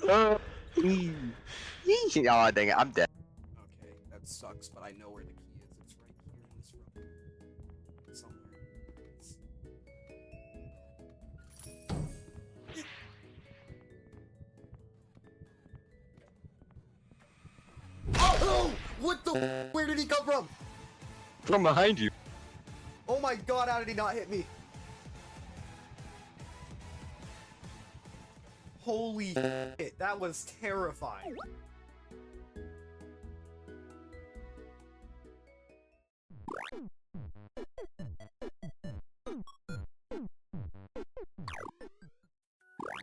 Oh, dang it, I'm dead. Okay, that sucks, but I know where the key is. It's right here in this room. Somewhere. Oh! What the Where did he come from? From behind you. Oh my god, how did he not hit me? Holy shit, that was terrifying.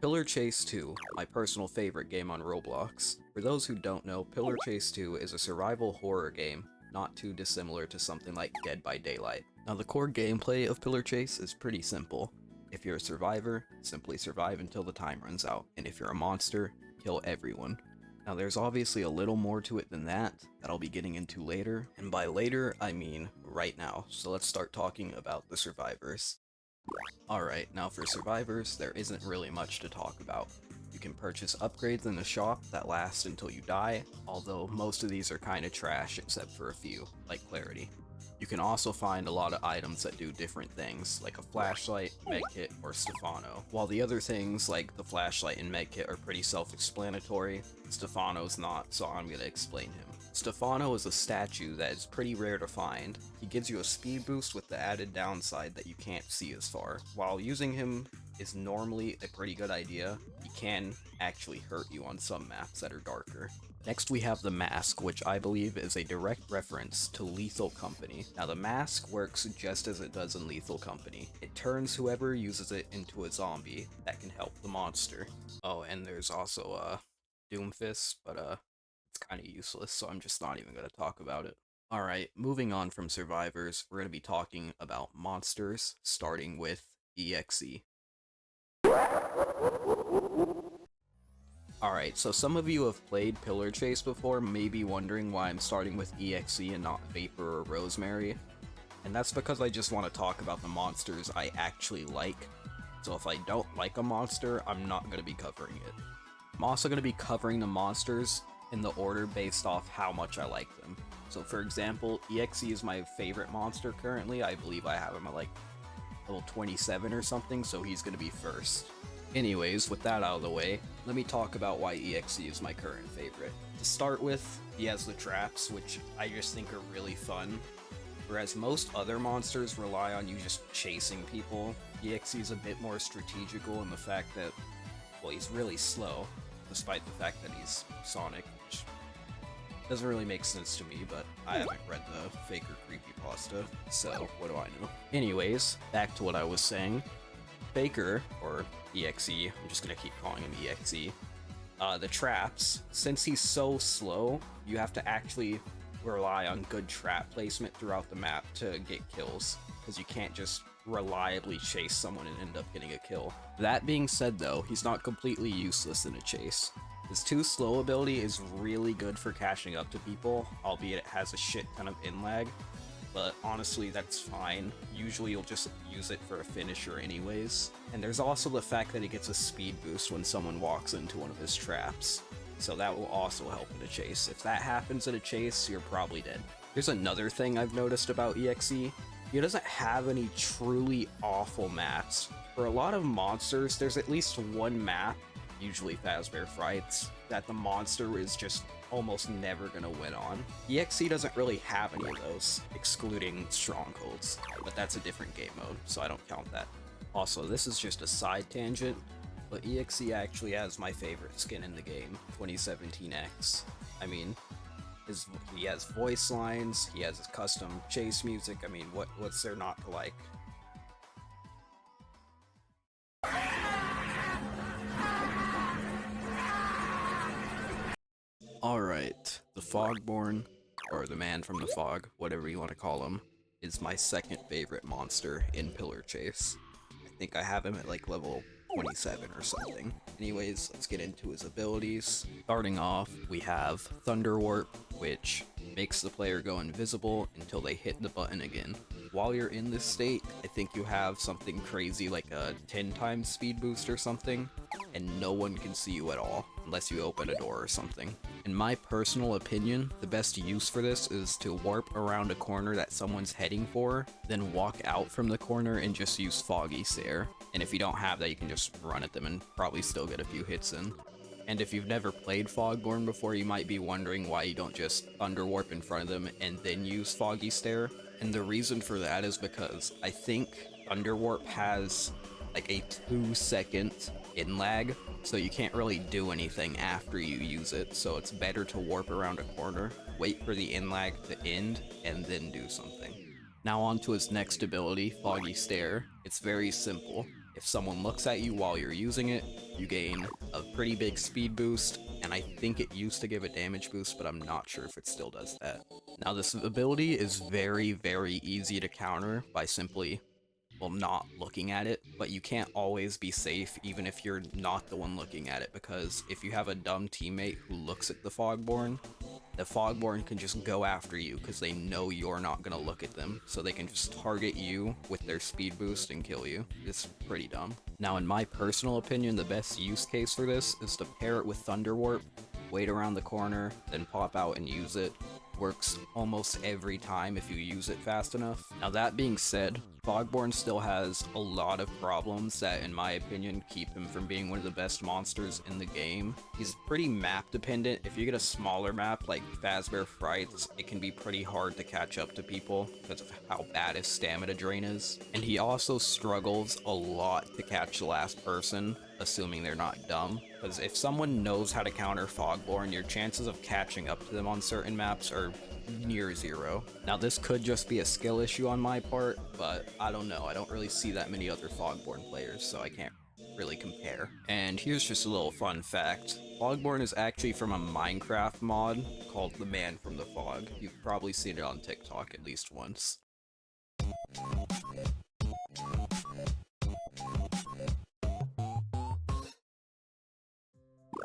Pillar Chase 2, my personal favorite game on Roblox. For those who don't know, Pillar Chase 2 is a survival horror game, not too dissimilar to something like Dead by Daylight. Now the core gameplay of Pillar Chase is pretty simple. If you're a survivor, simply survive until the time runs out, and if you're a monster, kill everyone. Now there's obviously a little more to it than that I'll be getting into later, and by later I mean right now, so let's start talking about the survivors. Alright, now for survivors, there isn't really much to talk about. You can purchase upgrades in the shop that last until you die, although most of these are kinda trash except for a few, like Clarity. You can also find a lot of items that do different things, like a flashlight, medkit, or Stefano. While the other things, like the flashlight and medkit, are pretty self-explanatory, Stefano's not, so I'm gonna explain him. Stefano is a statue that is pretty rare to find. He gives you a speed boost with the added downside that you can't see as far. While using him is normally a pretty good idea, he can actually hurt you on some maps that are darker. Next we have the mask, which I believe is a direct reference to Lethal Company. Now the mask works just as it does in Lethal Company. It turns whoever uses it into a zombie that can help the monster. Oh, and there's also Doomfist, but it's kind of useless, so I'm just not even going to talk about it. Alright, moving on from survivors, we're going to be talking about monsters, starting with EXE. Alright, so some of you have played Pillar Chase before, may be wondering why I'm starting with EXE and not Vapor or Rosemary. And that's because I just want to talk about the monsters I actually like. So if I don't like a monster, I'm not going to be covering it. I'm also going to be covering the monsters in the order based off how much I like them. So for example, EXE is my favorite monster currently. I believe I have him at like level 27 or something, so he's going to be first. Anyways, with that out of the way, let me talk about why EXE is my current favorite. To start with, he has the traps, which I just think are really fun. Whereas most other monsters rely on you just chasing people, EXE is a bit more strategical in the fact that, well, he's really slow, despite the fact that he's Sonic, which doesn't really make sense to me, but I haven't read the Faker creepypasta, so what do I know? Anyways, back to what I was saying. Faker, or EXE, I'm just gonna keep calling him EXE, the traps, since he's so slow, you have to actually rely on good trap placement throughout the map to get kills, because you can't just reliably chase someone and end up getting a kill. That being said though, he's not completely useless in a chase. His 2 slow ability is really good for catching up to people, albeit it has a shit ton of in-lag, but honestly that's fine. Usually you'll just use it for a finisher anyways. And there's also the fact that it gets a speed boost when someone walks into one of his traps, so that will also help in a chase. If that happens in a chase, you're probably dead. Here's another thing I've noticed about EXE. He doesn't have any truly awful maps. For a lot of monsters, there's at least one map, usually Fazbear Frights, that the monster is just almost never gonna win on. EXE doesn't really have any of those, excluding Strongholds, but that's a different game mode, so I don't count that. Also, this is just a side tangent, but EXE actually has my favorite skin in the game, 2017X. I mean, he has voice lines, he has his custom chase music, I mean, what's there not to like? Alright, the Fogborn, or the Man from the Fog, whatever you want to call him, is my second favorite monster in Pillar Chase. I think I have him at like level 27 or something. Anyways, let's get into his abilities. Starting off, we have Thunder Warp, which makes the player go invisible until they hit the button again. while you're in this state, I think you have something crazy like a 10 times speed boost or something, and no one can see you at all, unless you open a door or something. In my personal opinion, the best use for this is to warp around a corner that someone's heading for, then walk out from the corner and just use Foggy Stare. And if you don't have that, you can just run at them and probably still get a few hits in. And if you've never played Fogborn before, you might be wondering why you don't just underwarp in front of them and then use Foggy Stare. And the reason for that is because I think underwarp has like a 2-second in lag, so you can't really do anything after you use it, so it's better to warp around a corner, wait for the in lag to end, and then do something. Now on to his next ability, Foggy Stare. It's very simple. If someone looks at you while you're using it, you gain a pretty big speed boost, and I think it used to give a damage boost, but I'm not sure if it still does that. Now this ability is very, very easy to counter by simply, well, not looking at it, but you can't always be safe even if you're not the one looking at it, because if you have a dumb teammate who looks at the Fogborn can just go after you because they know you're not gonna look at them, so they can just target you with their speed boost and kill you. It's pretty dumb. Now in my personal opinion, the best use case for this is to pair it with Thunder Warp, wait around the corner, then pop out and use it. Works almost every time if you use it fast enough. Now that being said, Fogborn still has a lot of problems that, in my opinion, keep him from being one of the best monsters in the game. He's pretty map dependent. If you get a smaller map like Fazbear Frights, it can be pretty hard to catch up to people because of how bad his stamina drain is. And he also struggles a lot to catch the last person, assuming they're not dumb. Because if someone knows how to counter Fogborn, your chances of catching up to them on certain maps are near zero. Now this could just be a skill issue on my part, but I don't know. I don't really see that many other Fogborn players, so I can't really compare. And here's just a little fun fact. Fogborn is actually from a Minecraft mod called The Man from the Fog. You've probably seen it on TikTok at least once.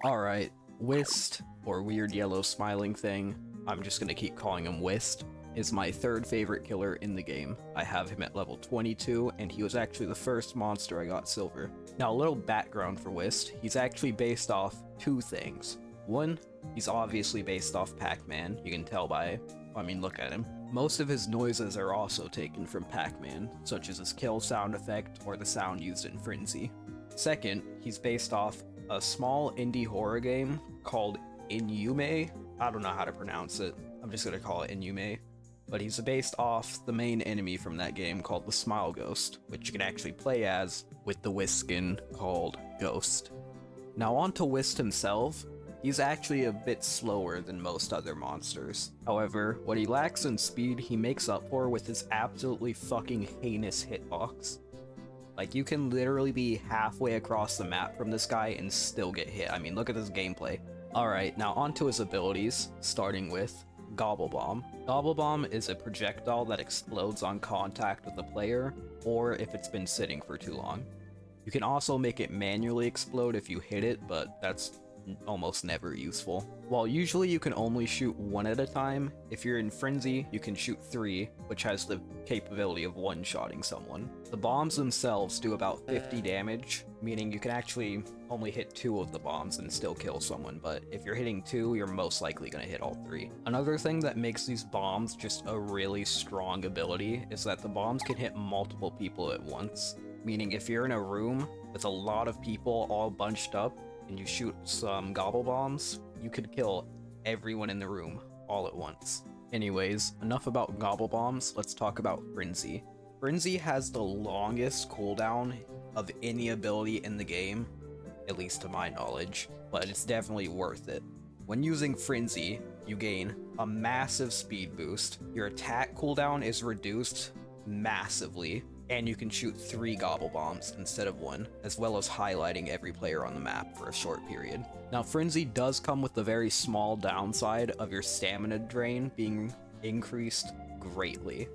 Alright, Whist, or Weird Yellow Smiling Thing, I'm just gonna keep calling him Whist, is my third favorite killer in the game. I have him at level 22, and he was actually the first monster I got silver. Now a little background for Whist, he's actually based off two things. One, he's obviously based off Pac-Man, you can tell by, look at him. Most of his noises are also taken from Pac-Man, such as his kill sound effect or the sound used in Frenzy. Second, he's based off a small indie horror game called Inume. I don't know how to pronounce it. I'm just gonna call it Inume. But he's based off the main enemy from that game called the Smile Ghost, which you can actually play as with the Whist skin called Ghost. Now on to Whist himself. He's actually a bit slower than most other monsters. However, what he lacks in speed, he makes up for with his absolutely fucking heinous hitbox. Like, you can literally be halfway across the map from this guy and still get hit. Look at this gameplay. Alright, now onto his abilities, starting with Gobble Bomb. Gobble Bomb is a projectile that explodes on contact with the player, or if it's been sitting for too long. You can also make it manually explode if you hit it, but that's almost never useful. While usually you can only shoot one at a time, if you're in Frenzy, you can shoot 3, which has the capability of one-shotting someone. The bombs themselves do about 50 damage, meaning you can actually only hit 2 of the bombs and still kill someone, but if you're hitting 2, you're most likely gonna hit all 3. Another thing that makes these bombs just a really strong ability is that the bombs can hit multiple people at once, meaning if you're in a room with a lot of people all bunched up, and you shoot some gobble bombs, you could kill everyone in the room all at once. Anyways, enough about gobble bombs, let's talk about Frenzy. Frenzy has the longest cooldown of any ability in the game, at least to my knowledge, but it's definitely worth it. When using Frenzy, you gain a massive speed boost, your attack cooldown is reduced massively, and you can shoot 3 gobble bombs instead of 1, as well as highlighting every player on the map for a short period. Now Frenzy does come with the very small downside of your stamina drain being increased greatly.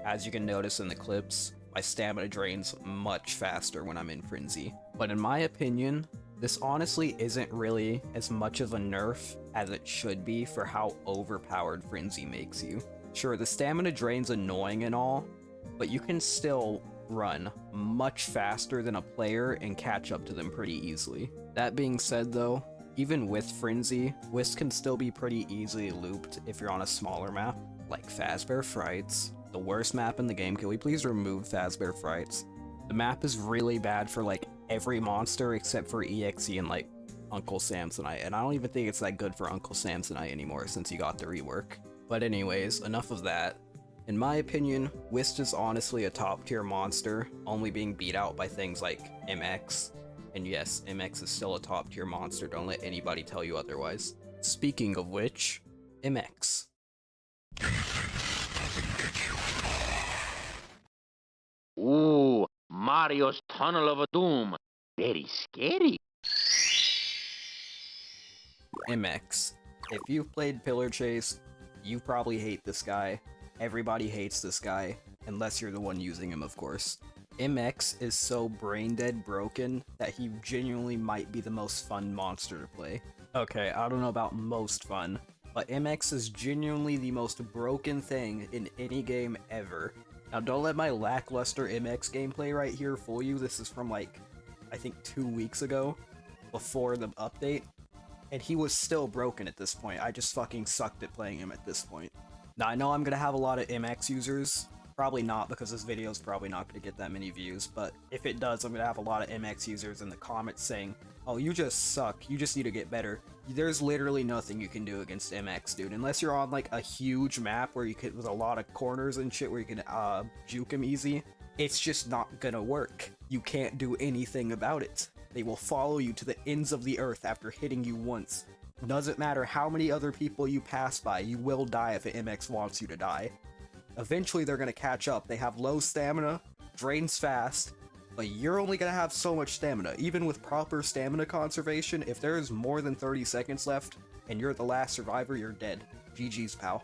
As you can notice in the clips, my stamina drains much faster when I'm in Frenzy. But in my opinion, this honestly isn't really as much of a nerf as it should be for how overpowered Frenzy makes you. Sure, the stamina drain's annoying and all, but you can still run much faster than a player and catch up to them pretty easily. That being said though, even with Frenzy, Whisk can still be pretty easily looped if you're on a smaller map, like Fazbear Frights, the worst map in the game. Can we please remove Fazbear Frights? The map is really bad for like every monster except for EXE and like Uncle Samsonite, and I don't even think it's that good for Uncle Samsonite anymore since he got the rework. But anyways, enough of that. In my opinion, Whisk is honestly a top tier monster, only being beat out by things like MX. And yes, MX is still a top tier monster, don't let anybody tell you otherwise. Speaking of which, MX. Ooh, Mario's Tunnel of Doom. Very scary. MX. If you've played Pillar Chase, you probably hate this guy. Everybody hates this guy, unless you're the one using him, of course. MX is so brain dead broken that he genuinely might be the most fun monster to play. Okay, I don't know about most fun, but MX is genuinely the most broken thing in any game ever. Now don't let my lackluster MX gameplay right here fool you. This is from like, I think 2 weeks ago, before the update. And he was still broken at this point. I just fucking sucked at playing him at this point. Now I know I'm gonna have a lot of MX users. Probably not, because this video is probably not gonna get that many views, but if it does, I'm gonna have a lot of MX users in the comments saying, oh, you just suck, you just need to get better. There's literally nothing you can do against MX, dude, unless you're on like a huge map where you could, with a lot of corners and shit where you can juke him easy. It's just not gonna work. You can't do anything about it. They will follow you to the ends of the earth after hitting you once. Doesn't matter how many other people you pass by, you will die if an MX wants you to die. Eventually they're gonna catch up. They have low stamina, drains fast, but you're only gonna have so much stamina. Even with proper stamina conservation, if there's more than 30 seconds left and you're the last survivor, you're dead. GG's, pal.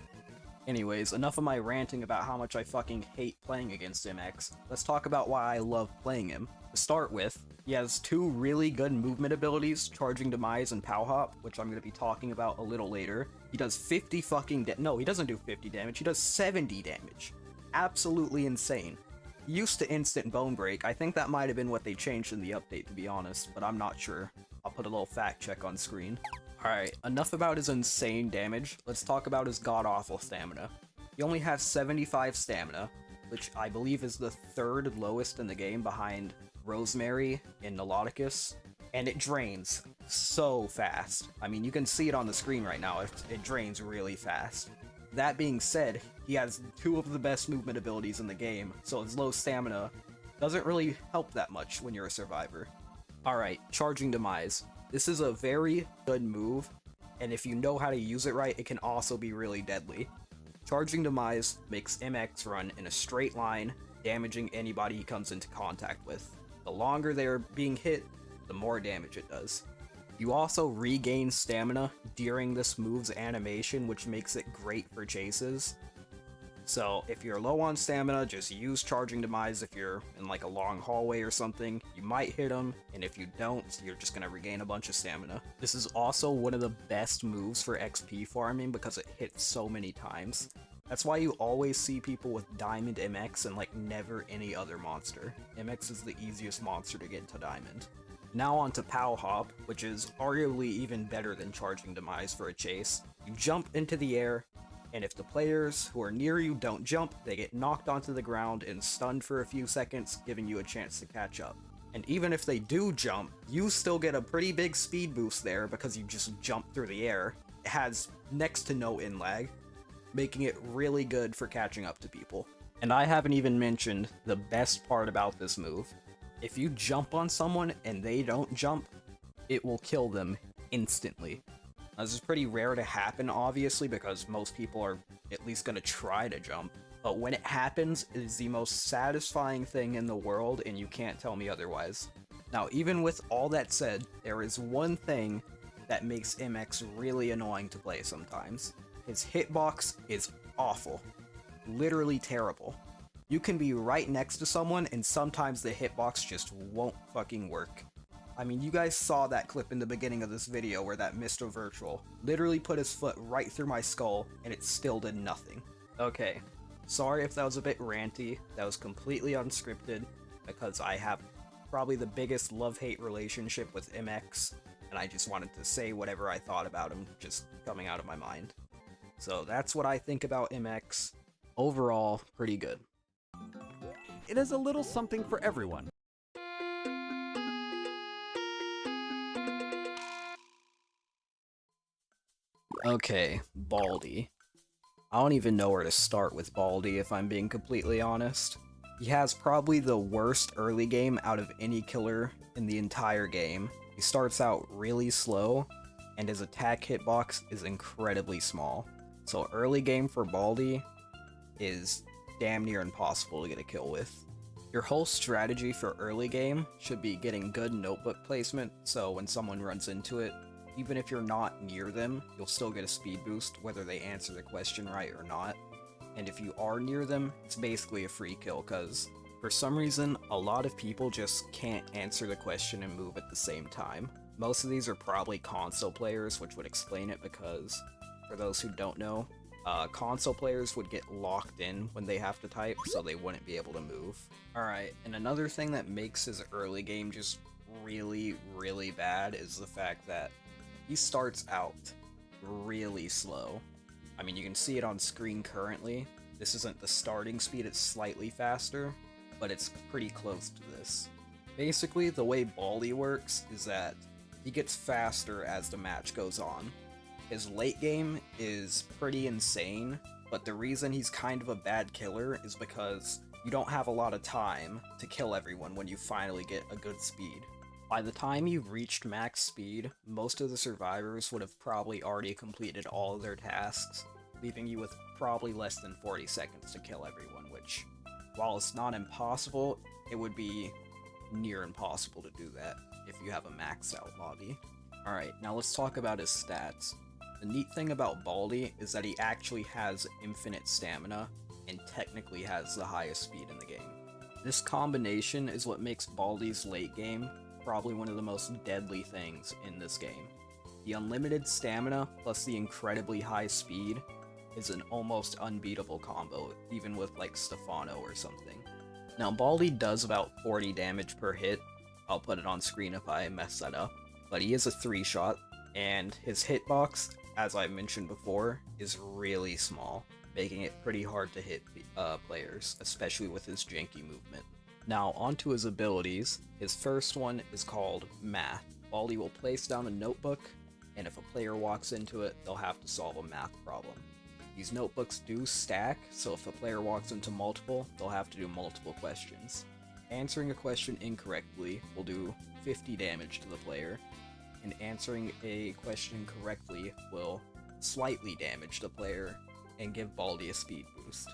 Anyways, enough of my ranting about how much I fucking hate playing against MX. Let's talk about why I love playing him. To start with, he has two really good movement abilities, Charging Demise and Pow Hop, which I'm going to be talking about a little later. He does 50 fucking no, he doesn't do 50 damage, he does 70 damage. Absolutely insane. He used to instant Bone Break. I think that might have been what they changed in the update, to be honest, but I'm not sure. I'll put a little fact check on screen. Alright, enough about his insane damage. Let's talk about his god-awful stamina. He only has 75 stamina, which I believe is the third lowest in the game behind Rosemary and Niloticus, and it drains so fast. I mean, you can see it on the screen right now, it drains really fast. That being said, he has two of the best movement abilities in the game, so his low stamina doesn't really help that much when you're a survivor. Alright, Charging Demise. This is a very good move, and if you know how to use it right, it can also be really deadly. Charging Demise makes MX run in a straight line, damaging anybody he comes into contact with. The longer they're being hit, the more damage it does. You also regain stamina during this move's animation, which makes it great for chases. So if you're low on stamina, just use Charging Demise. If you're in like a long hallway or something, you might hit them, and if you don't, you're just gonna regain a bunch of stamina. This is also one of the best moves for XP farming because it hits so many times. That's why you always see people with Diamond MX and like never any other monster. MX is the easiest monster to get into Diamond. Now on to Pow Hop, which is arguably even better than Charging Demise for a chase. You jump into the air, and if the players who are near you don't jump, they get knocked onto the ground and stunned for a few seconds, giving you a chance to catch up. And even if they do jump, you still get a pretty big speed boost there because you just jump through the air. It has next to no in-lag, making it really good for catching up to people. And I haven't even mentioned the best part about this move. If you jump on someone and they don't jump, it will kill them instantly. Now, this is pretty rare to happen, obviously, because most people are at least going to try to jump. But when it happens, it is the most satisfying thing in the world, and you can't tell me otherwise. Now, even with all that said, there is one thing that makes MX really annoying to play sometimes. His hitbox is awful. Literally terrible. You can be right next to someone and sometimes the hitbox just won't fucking work. I mean, you guys saw that clip in the beginning of this video where that Mr. Virtual literally put his foot right through my skull and it still did nothing. Okay, Sorry if that was a bit ranty, that was completely unscripted, because I have probably the biggest love-hate relationship with MX, and I just wanted to say whatever I thought about him, just coming out of my mind. So that's what I think about MX. Overall, pretty good. It is a little something for everyone. Okay, Baldi. I don't even know where to start with Baldi if I'm being completely honest. He has probably the worst early game out of any killer in the entire game. He starts out really slow, and his attack hitbox is incredibly small. So early game for Baldi is damn near impossible to get a kill with. Your whole strategy for early game should be getting good notebook placement, so when someone runs into it, even if you're not near them, you'll still get a speed boost whether they answer the question right or not. And if you are near them, it's basically a free kill, because for some reason, a lot of people just can't answer the question and move at the same time. Most of these are probably console players, which would explain it, because for those who don't know, console players would get locked in when they have to type, so they wouldn't be able to move. Alright, and another thing that makes his early game just really, really bad is the fact that he starts out really slow. I mean, you can see it on screen currently. This isn't the starting speed, it's slightly faster, but it's pretty close to this. Basically, the way Baldi works is that he gets faster as the match goes on. His late game is pretty insane, but the reason he's kind of a bad killer is because you don't have a lot of time to kill everyone when you finally get a good speed. By the time you've reached max speed, most of the survivors would have probably already completed all of their tasks, leaving you with probably less than 40 seconds to kill everyone, which, while it's not impossible, it would be near impossible to do that if you have a maxed out lobby. Alright, now let's talk about his stats. The neat thing about Baldi is that he actually has infinite stamina, and technically has the highest speed in the game. This combination is what makes Baldi's late game probably one of the most deadly things in this game. The unlimited stamina plus the incredibly high speed is an almost unbeatable combo, even with like Stefano or something. Now Baldi does about 40 damage per hit. I'll put it on screen if I mess that up. But he is a 3-shot, and his hitbox, as I mentioned before, is really small, making it pretty hard to hit players, especially with his janky movement. Now, onto his abilities. His first one is called Math. Baldi will place down a notebook, and if a player walks into it, they'll have to solve a math problem. These notebooks do stack, so if a player walks into multiple, they'll have to do multiple questions. Answering a question incorrectly will do 50 damage to the player, and answering a question correctly will slightly damage the player and give Baldi a speed boost.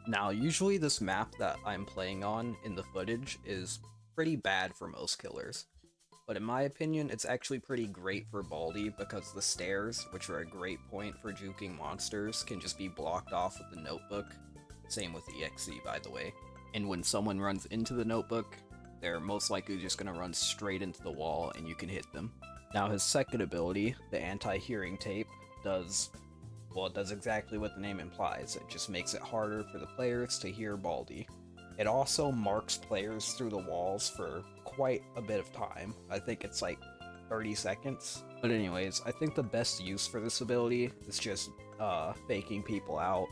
Now, usually this map that I'm playing on in the footage is pretty bad for most killers, but in my opinion, it's actually pretty great for Baldi because the stairs, which are a great point for juking monsters, can just be blocked off with the notebook. Same with EXE, by the way. And when someone runs into the notebook, they're most likely just going to run straight into the wall and you can hit them. Now his second ability, the anti-hearing tape, does exactly what the name implies. It just makes it harder for the players to hear Baldi. It also marks players through the walls for quite a bit of time. I think it's like 30 seconds. But anyways, I think the best use for this ability is just faking people out.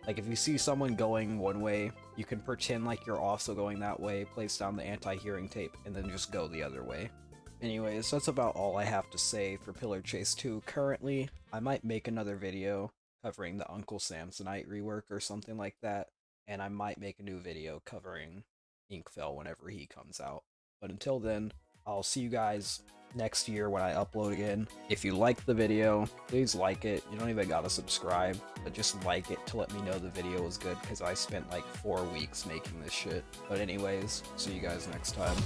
Like if you see someone going one way, you can pretend like you're also going that way, place down the anti-hearing tape, and then just go the other way. Anyways, that's about all I have to say for Pillar Chase 2 currently. I might make another video covering the Uncle Samsonite rework or something like that, and I might make a new video covering Inkfell whenever he comes out. But until then, I'll see you guys next year when I upload again. If you liked the video, please like it. You don't even gotta subscribe, but just like it to let me know the video was good, because I spent like 4 weeks making this shit. But anyways, see you guys next time.